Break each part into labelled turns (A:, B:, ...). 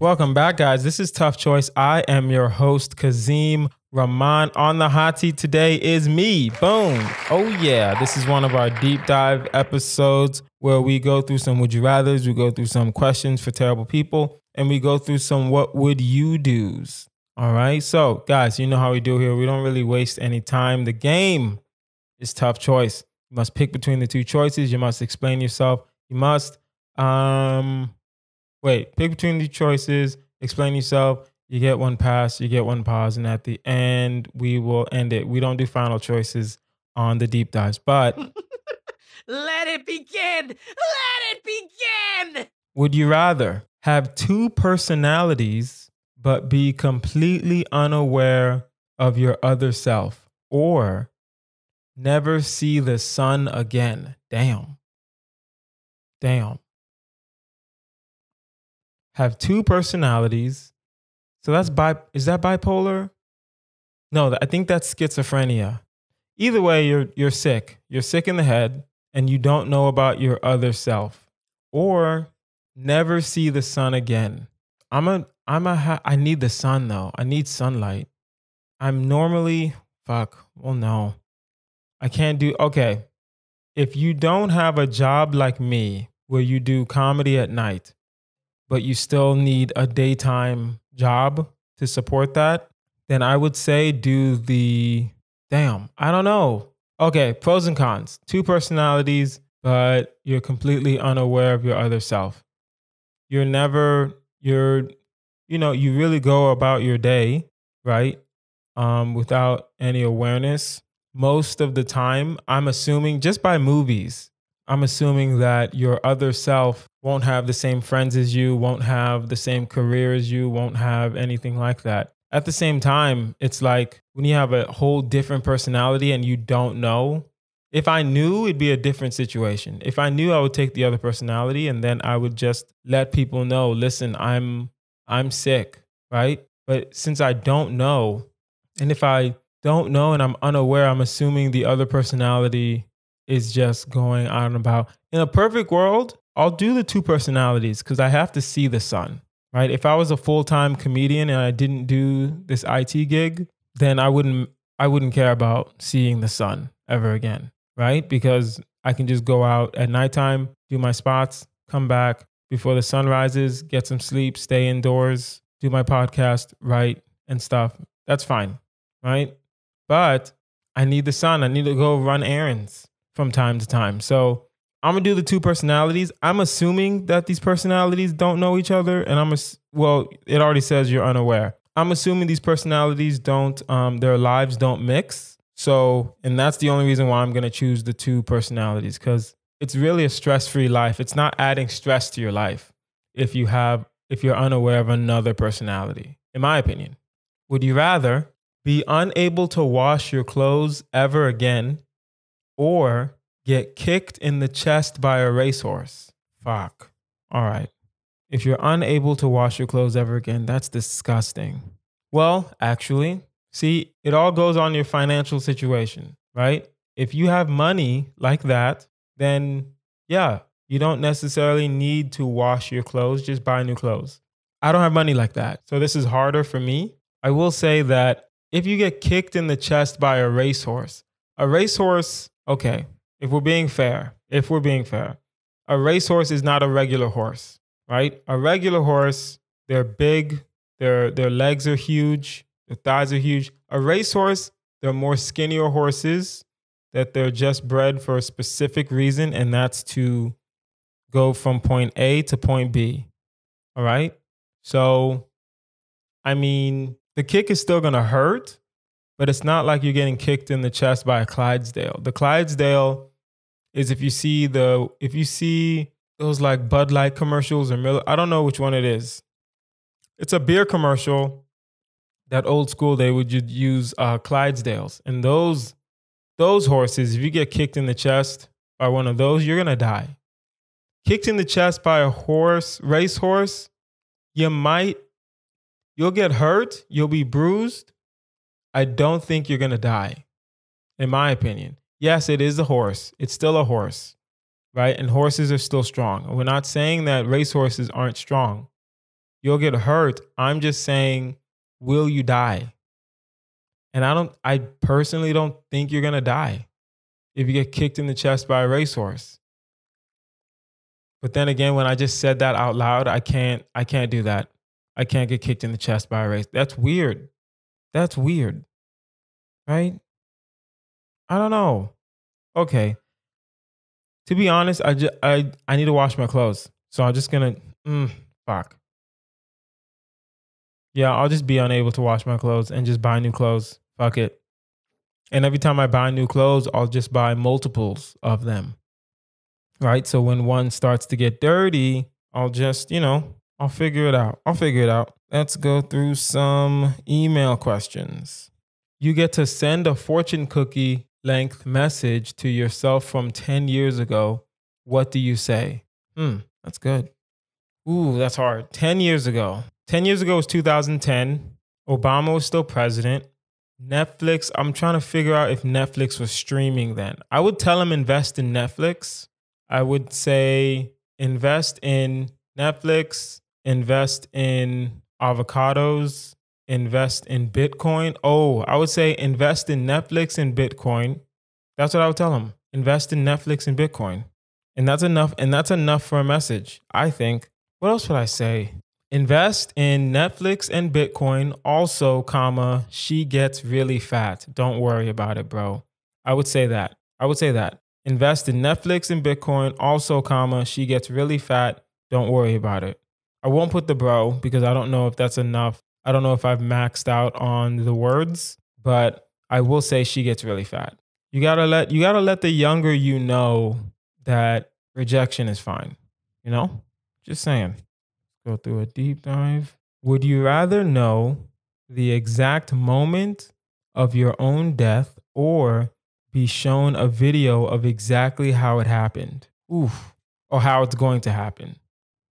A: Welcome back, guys. This is Tough Choice. I am your host, Kazeem. Rahman on the hot seat today is me. Boom. Oh, yeah. This is one of our deep dive episodes where we go through some would you rathers, we go through some questions for terrible people, and we go through some what would you do's. All right. So, guys, you know how we do here. We don't really waste any time. The game is Tough Choice. You must pick between the two choices. You must explain yourself. You must pick between the choices, explain yourself. You get one pass, you get one pause, and at the end, we will end it. We don't do final choices on the deep dives, but
B: let it begin. Let it begin.
A: Would you rather have two personalities but be completely unaware of your other self, or never see the sun again? Damn. Have two personalities. So that's is that bipolar? No, I think that's schizophrenia. Either way, you're sick. You're sick in the head and you don't know about your other self, or never see the sun again. I need the sun though. I need sunlight. I'm normally, no. I can't do, okay. If you don't have a job like me where you do comedy at night, but you still need a daytime job to support that, then I would say do I don't know. Okay, pros and cons. Two personalities, but you're completely unaware of your other self. You really go about your day, right? Without any awareness. Most of the time, I'm assuming just by movies, I'm assuming that your other self won't have the same friends as you, won't have the same career as you, won't have anything like that. At the same time, it's like when you have a whole different personality and you don't know, if I knew, it'd be a different situation. If I knew, I would take the other personality and then I would just let people know, listen, I'm sick, right? But since I don't know, and if I don't know and I'm unaware, I'm assuming the other personality is just going on and about. In a perfect world, I'll do the two personalities because I have to see the sun, right? If I was a full-time comedian and I didn't do this IT gig, then I wouldn't care about seeing the sun ever again, right? Because I can just go out at nighttime, do my spots, come back before the sun rises, get some sleep, stay indoors, do my podcast, write and stuff. That's fine, right? But I need the sun. I need to go run errands from time to time. So I'm going to do the two personalities. I'm assuming that these personalities don't know each other. And it already says you're unaware. I'm assuming these personalities their lives don't mix. So, and that's the only reason why I'm going to choose the two personalities, because it's really a stress-free life. It's not adding stress to your life if you're unaware of another personality, in my opinion. Would you rather be unable to wash your clothes ever again, or get kicked in the chest by a racehorse? Fuck. All right. If you're unable to wash your clothes ever again, that's disgusting. Well, actually, see, it all goes on your financial situation, right? If you have money like that, then yeah, you don't necessarily need to wash your clothes. Just buy new clothes. I don't have money like that. So this is harder for me. I will say that if you get kicked in the chest by a racehorse, okay, if we're being fair, a racehorse is not a regular horse, right? A regular horse, they're big, their legs are huge, their thighs are huge. A racehorse, they're more skinnier horses that they're just bred for a specific reason, and that's to go from point A to point B, all right? So, I mean, the kick is still going to hurt, but it's not like you're getting kicked in the chest by a Clydesdale. The Clydesdale is if you see those like Bud Light commercials or Miller, I don't know which one it is. It's a beer commercial that old school they would use Clydesdales. And those horses, if you get kicked in the chest by one of those, you're going to die. Kicked in the chest by a racehorse, you'll get hurt, you'll be bruised. I don't think you're going to die, in my opinion. Yes, it is a horse. It's still a horse, right? And horses are still strong. We're not saying that racehorses aren't strong. You'll get hurt. I'm just saying, will you die? And I personally don't think you're going to die if you get kicked in the chest by a racehorse. But then again, when I just said that out loud, I can't do that. I can't get kicked in the chest by a race. That's weird. That's weird. Right? I don't know. Okay. To be honest, I need to wash my clothes. So I'm just going to fuck. Yeah, I'll just be unable to wash my clothes and just buy new clothes. Fuck it. And every time I buy new clothes, I'll just buy multiples of them. Right? So when one starts to get dirty, I'll just, I'll figure it out. Let's go through some email questions. You get to send a fortune cookie length message to yourself from 10 years ago. What do you say? That's good. Ooh, that's hard. 10 years ago. 10 years ago was 2010. Obama was still president. Netflix, I'm trying to figure out if Netflix was streaming then. I would tell him invest in Netflix. I would say invest in Netflix, invest in avocados, invest in Bitcoin. Oh, I would say invest in Netflix and Bitcoin. That's what I would tell him. Invest in Netflix and Bitcoin. And that's enough. And that's enough for a message, I think. What else would I say? Invest in Netflix and Bitcoin. Also, comma, she gets really fat. Don't worry about it, bro. I would say that. Invest in Netflix and Bitcoin. Also, comma, she gets really fat. Don't worry about it. I won't put the bro because I don't know if that's enough. I don't know if I've maxed out on the words, but I will say she gets really fat. You gotta let the younger you know that rejection is fine. Just saying. Go through a deep dive. Would you rather know the exact moment of your own death or be shown a video of exactly how it happened? Oof. Or how it's going to happen?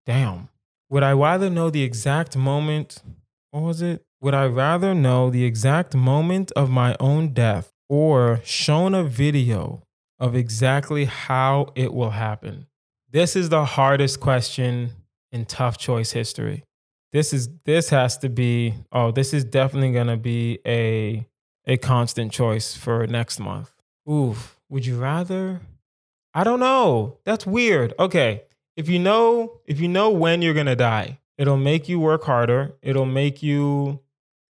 A: Damn. Would I rather know the exact moment? What was it? Would I rather know the exact moment of my own death or shown a video of exactly how it will happen? This is the hardest question in tough choice history. This is definitely going to be a constant choice for next month. Oof. Would you rather? I don't know. That's weird. Okay. If you know when you're going to die, it'll make you work harder. It'll make you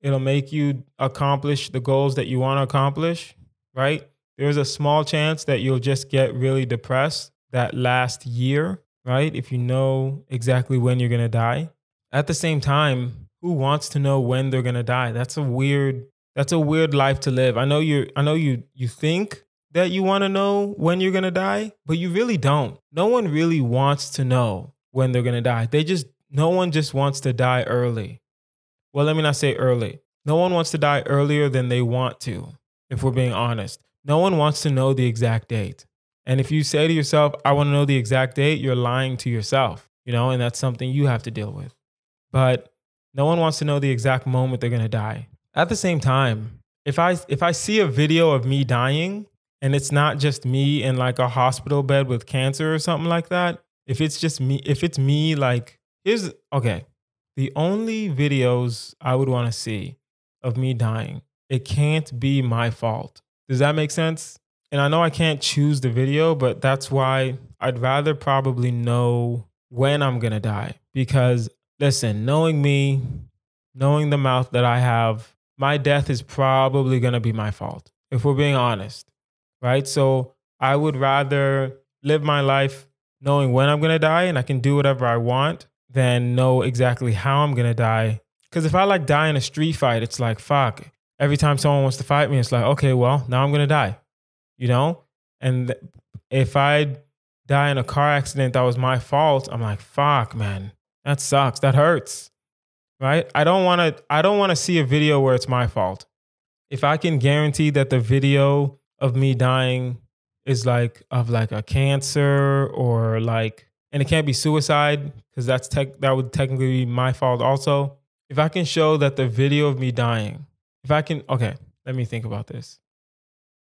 A: accomplish the goals that you want to accomplish, right? There's a small chance that you'll just get really depressed that last year, right? If you know exactly when you're going to die. At the same time, who wants to know when they're going to die? That's a weird life to live. I know you think that you want to know when you're going to die, but you really don't. No one really wants to know when they're going to die. No one just wants to die early. Well, let me not say early. No one wants to die earlier than they want to, if we're being honest. No one wants to know the exact date. And if you say to yourself, I want to know the exact date, you're lying to yourself, and that's something you have to deal with. But no one wants to know the exact moment they're going to die. At the same time, if I see a video of me dying and it's not just me in like a hospital bed with cancer or something like that, if it's me like, the only videos I would want to see of me dying, it can't be my fault. Does that make sense? And I know I can't choose the video, but that's why I'd rather probably know when I'm going to die. Because listen, knowing me, knowing the mouth that I have, my death is probably going to be my fault, if we're being honest, right? So I would rather live my life knowing when I'm going to die and I can do whatever I want than know exactly how I'm going to die. Because if I die in a street fight, it's like, fuck. Every time someone wants to fight me, it's like, okay, well, now I'm going to die. And if I die in a car accident that was my fault, I'm like, fuck, man, that sucks. That hurts, right? I don't want to see a video where it's my fault. If I can guarantee that the video of me dying is of a cancer or and it can't be suicide because that would technically be my fault also. If I can show that the video of me dying, okay, let me think about this.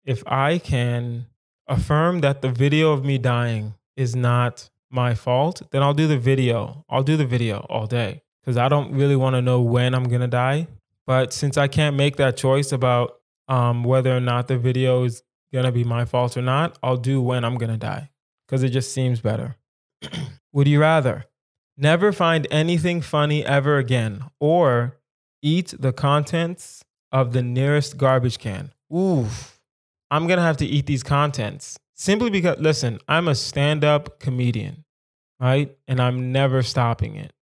A: If I can affirm that the video of me dying is not my fault, then I'll do the video. I'll do the video all day because I don't really want to know when I'm going to die. But since I can't make that choice about whether or not the video is going to be my fault or not, I'll do when I'm going to die because it just seems better. Would you rather never find anything funny ever again or eat the contents of the nearest garbage can? Oof. I'm going to have to eat these contents simply because, listen, I'm a stand-up comedian, right? And I'm never stopping it.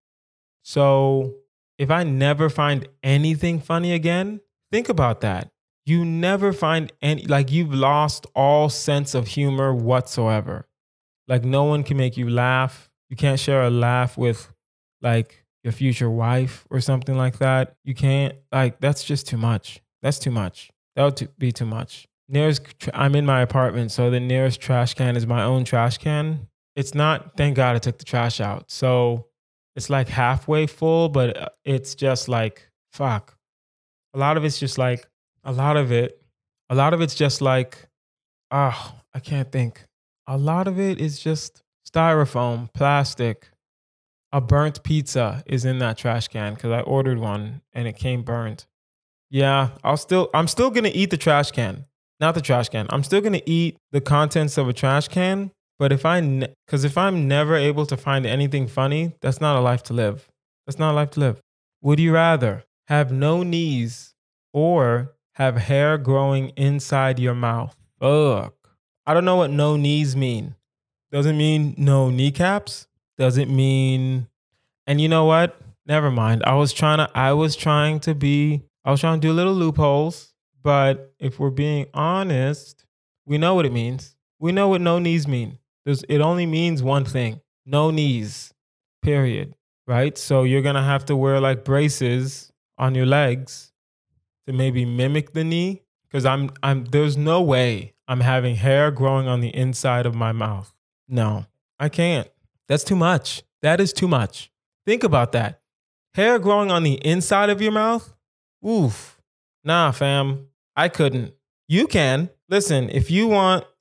A: So if I never find anything funny again, think about that. You never find any, like you've lost all sense of humor whatsoever. Like no one can make you laugh. You can't share a laugh with like your future wife or something like that. You can't, like, that's just too much. That's too much. That would be too much. I'm in my apartment, so the nearest trash can is my own trash can. It's not, thank God I took the trash out. So it's like halfway full, but it's just like, fuck. A lot of it's just like, a lot of it's just like, I can't think. A lot of it is just styrofoam, plastic. A burnt pizza is in that trash can because I ordered one and it came burnt. Yeah, I'm still going to eat the trash can. Not the trash can. I'm still going to eat the contents of a trash can. But if I'm never able to find anything funny, that's not a life to live. That's not a life to live. Would you rather have no knees or have hair growing inside your mouth? Ugh. I don't know what no knees mean. Does it mean no kneecaps? Does it mean, and you know what? Never mind. I was trying to do little loopholes, but if we're being honest, we know what it means. We know what no knees mean. It only means one thing. No knees. Period. Right? So you're going to have to wear like braces on your legs to maybe mimic the knee because there's no way I'm having hair growing on the inside of my mouth. No, I can't. That's too much. That is too much. Think about that. Hair growing on the inside of your mouth? Oof. Nah, fam. I couldn't. You can. Listen, if you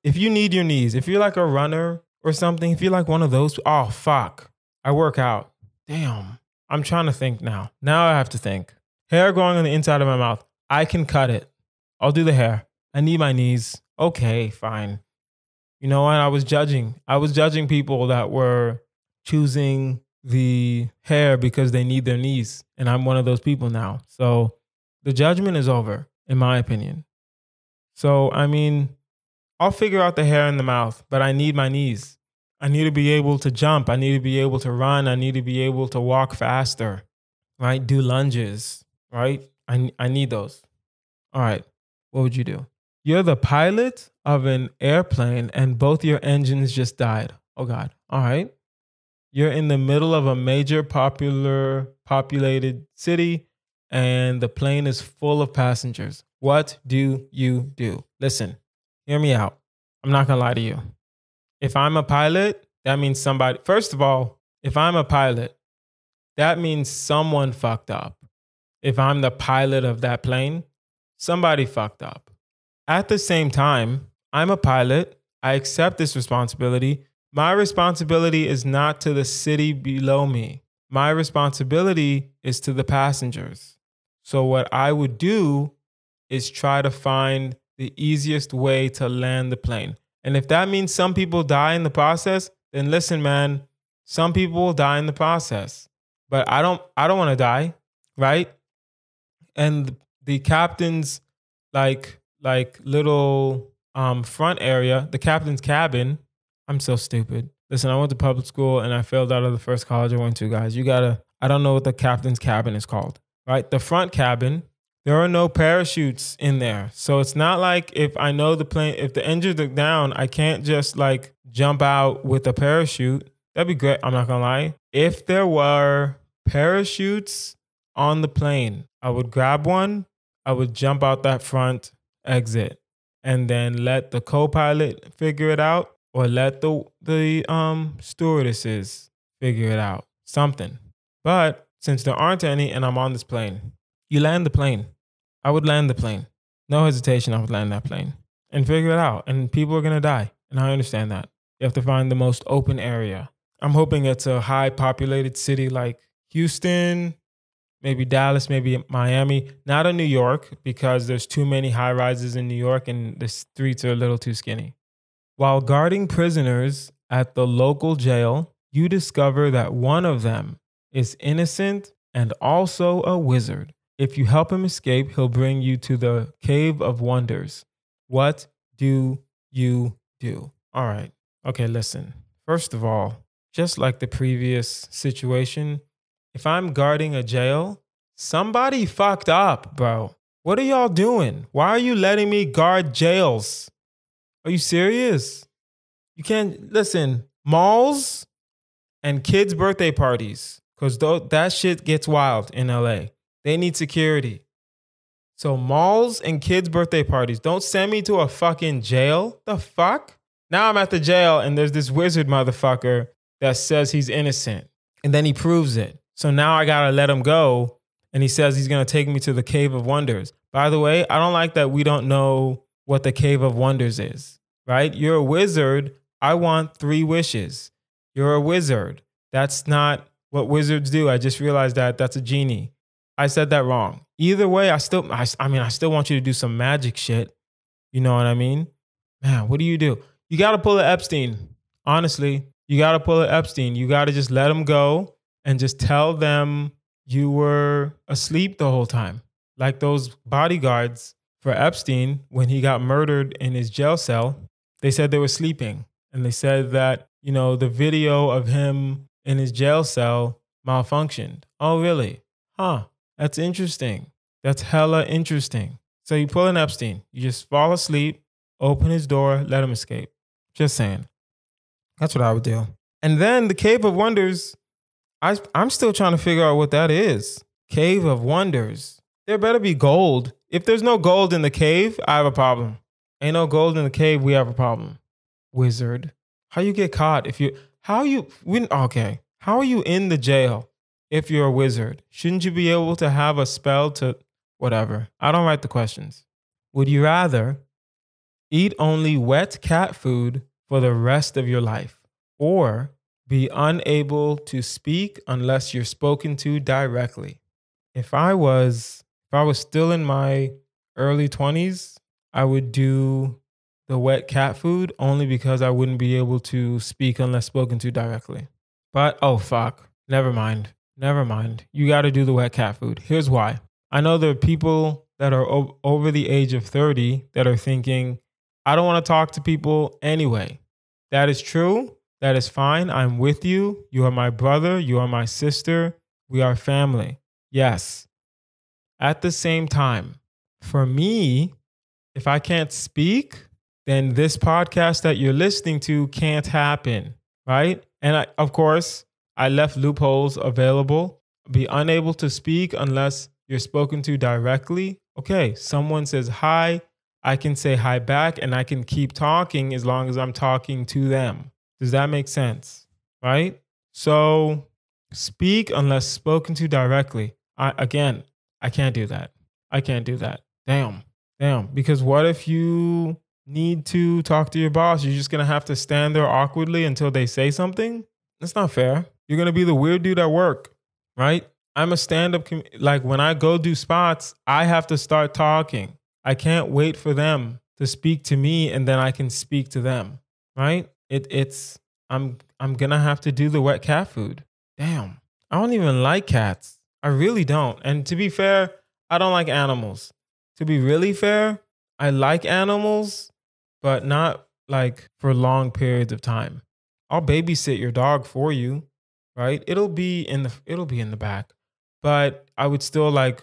A: need your knees, if you're like a runner or something, if you're like one of those, oh, fuck. I work out. Damn. I'm trying to think now. Now I have to think. Hair growing on the inside of my mouth. I can cut it. I'll do the hair. I need my knees. Okay, fine. You know what? I was judging people that were choosing the hair because they need their knees. And I'm one of those people now. So the judgment is over, in my opinion. So, I mean, I'll figure out the hair in the mouth, but I need my knees. I need to be able to jump. I need to be able to run. I need to be able to walk faster, right? Do lunges, right? I need those. All right. What would you do? You're the pilot of an airplane and both your engines just died. Oh, God. All right. You're in the middle of a major populated city and the plane is full of passengers. What do you do? Listen, hear me out. I'm not going to lie to you. If I'm a pilot, that means first of all, if I'm a pilot, that means someone fucked up. If I'm the pilot of that plane, somebody fucked up. At the same time, I'm a pilot. I accept this responsibility. My responsibility is not to the city below me. My responsibility is to the passengers. So what I would do is try to find the easiest way to land the plane. And if that means some people die in the process, then listen, man, some people will die in the process. But I don't want to die, right? And the captain's like little front area, the captain's cabin. I'm so stupid. Listen, I went to public school and I failed out of the first college I went to, guys. I don't know what the captain's cabin is called, right? The front cabin, there are no parachutes in there. So it's not like if I know the plane, if the engines are down, I can't just like jump out with a parachute. That'd be great. I'm not gonna lie. If there were parachutes on the plane, I would grab one. I would jump out that front exit and then let the co-pilot figure it out or let the stewardesses figure it out. Something. But since there aren't any and I'm on this plane, you land the plane. I would land the plane. No hesitation, I would land that plane and figure it out. And people are going to die. And I understand that. You have to find the most open area. I'm hoping it's a high populated city like Houston, maybe Dallas, maybe Miami, not in New York because there's too many high rises in New York and the streets are a little too skinny. While guarding prisoners at the local jail, you discover that one of them is innocent and also a wizard. If you help him escape, he'll bring you to the Cave of Wonders. What do you do? All right. Okay, listen. First of all, just like the previous situation, if I'm guarding a jail, somebody fucked up, bro. What are y'all doing? Why are you letting me guard jails? Are you serious? You can't, listen, malls and kids' birthday parties, because that shit gets wild in LA. They need security. So malls and kids' birthday parties, don't send me to a fucking jail. The fuck? Now I'm at the jail and there's this wizard motherfucker that says he's innocent. And then he proves it. So now I gotta let him go. And he says he's gonna take me to the Cave of Wonders. By the way, I don't like that we don't know what the Cave of Wonders is, right? You're a wizard. I want 3 wishes. You're a wizard. That's not what wizards do. I just realized that that's a genie. I said that wrong. Either way, I still want you to do some magic shit. You know what I mean? Man, what do? You got to pull an Epstein. Honestly, you got to pull an Epstein. You got to just let them go and just tell them you were asleep the whole time. Like those bodyguards for Epstein when he got murdered in his jail cell. They said they were sleeping. And they said that, the video of him in his jail cell malfunctioned. Oh, really? Huh. That's interesting. That's hella interesting. So you pull an Epstein. You just fall asleep, open his door, let him escape. Just saying. That's what I would do. And then the Cave of Wonders, I'm still trying to figure out what that is. Cave of Wonders. There better be gold. If there's no gold in the cave, I have a problem. Ain't no gold in the cave, we have a problem. Wizard. How you get caught how are you in the jail if you're a wizard? Shouldn't you be able to have a spell to whatever? I don't write the questions. Would you rather eat only wet cat food for the rest of your life or be unable to speak unless you're spoken to directly? If I was still in my early 20s, I would do the wet cat food only because I wouldn't be able to speak unless spoken to directly. But, oh, fuck. Never mind. You got to do the wet cat food. Here's why. I know there are people that are over the age of 30 that are thinking, I don't want to talk to people anyway. That is true. That is fine. I'm with you. You are my brother. You are my sister. We are family. Yes. At the same time, for me, if I can't speak, then this podcast that you're listening to can't happen, right? And of course, I left loopholes available. Be unable to speak unless you're spoken to directly. Okay, someone says hi, I can say hi back and I can keep talking as long as I'm talking to them. Does that make sense? Right? So speak unless spoken to directly. I can't do that. Damn. Because what if you need to talk to your boss? You're just going to have to stand there awkwardly until they say something? That's not fair. You're going to be the weird dude at work, right? I'm a stand-up, like when I go do spots, I have to start talking. I can't wait for them to speak to me and then I can speak to them, right? I'm going to have to do the wet cat food. Damn. I don't even like cats. I really don't. And to be fair, I don't like animals. To be really fair, I like animals, but not like for long periods of time. I'll babysit your dog for you, right? It'll be in the back. But I would still like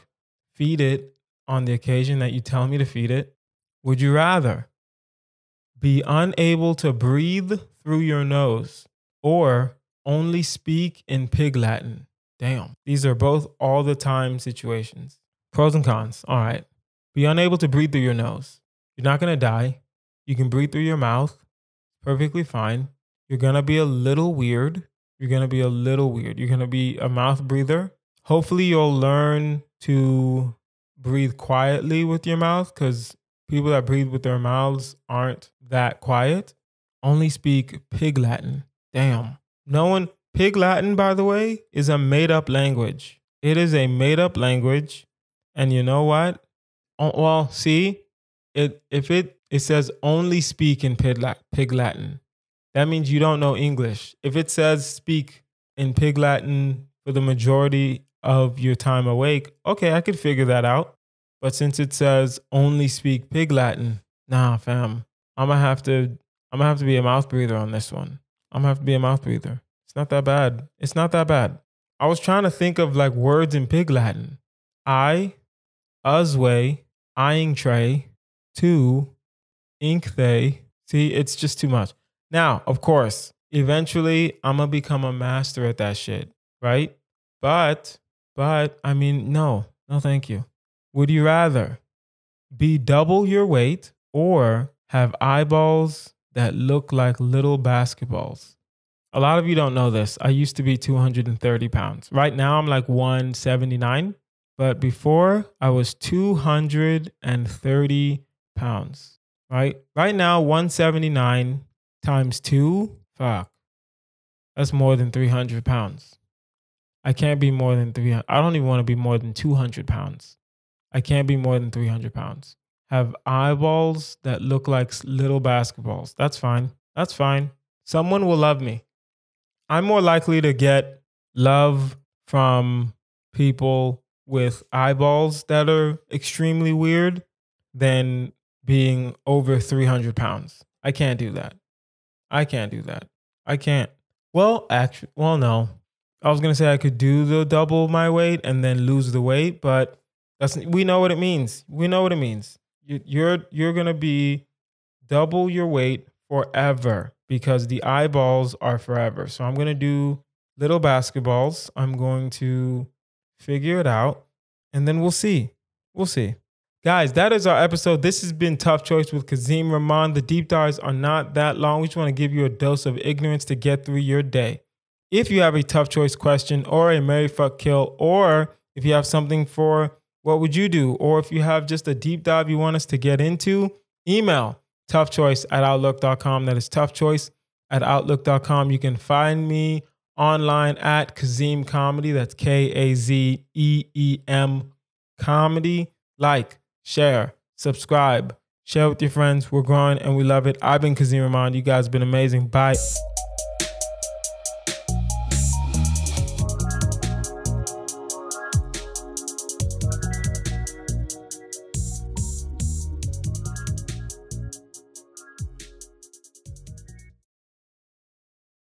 A: feed it on the occasion that you tell me to feed it. Would you rather be unable to breathe through your nose or only speak in pig Latin? Damn. These are both all the time situations. Pros and cons. All right. Be unable to breathe through your nose. You're not going to die. You can breathe through your mouth. Perfectly fine. You're going to be a little weird. You're going to be a mouth breather. Hopefully you'll learn to breathe quietly with your mouth because people that breathe with their mouths aren't that quiet. Only speak pig Latin. Damn. No one, Pig Latin, by the way, is a made up language. It is a made up language. And you know what? Oh, well, see, if it says only speak in Pig Latin, that means you don't know English. If it says speak in Pig Latin for the majority of your time awake, okay, I could figure that out. But since it says only speak Pig Latin, nah, fam, I'm gonna have to be a mouth breather on this one. I'm gonna have to be a mouth breather. It's not that bad. It's not that bad. I was trying to think of like words in Pig Latin. I, usway, eyeing tray, two, ink they. See, it's just too much. Now, of course, eventually I'm gonna become a master at that shit, right? But I mean, no, thank you. Would you rather be double your weight or have eyeballs that look like little basketballs? A lot of you don't know this. I used to be 230 pounds. Right now I'm like 179, but before I was 230 pounds, right? Right now, 179 times 2, fuck, that's more than 300 pounds. I can't be more than 300. I don't even want to be more than 200 pounds. I can't be more than 300 pounds. Have eyeballs that look like little basketballs. That's fine. That's fine. Someone will love me. I'm more likely to get love from people with eyeballs that are extremely weird than being over 300 pounds. I can't do that. I can't do that. I can't. Well, actually, well, no. I was going to say I could do the double my weight and then lose the weight, but we know what it means. We know what it means. You're going to be double your weight forever because the eyeballs are forever. So I'm going to do little basketballs. I'm going to figure it out and then we'll see. We'll see. Guys, that is our episode. This has been Tough Choice with Kazeem Rahman. The deep dives are not that long. We just want to give you a dose of ignorance to get through your day. If you have a tough choice question or a marry, fuck, kill, or if you have something for what would you do, or if you have just a deep dive you want us to get into, email toughchoice@outlook.com. That is toughchoice@outlook.com. You can find me online at Kazeem Comedy. That's KAZEEM Comedy. Like, share, subscribe, share with your friends. We're growing and we love it. I've been Kazeem Rahman. You guys have been amazing. Bye.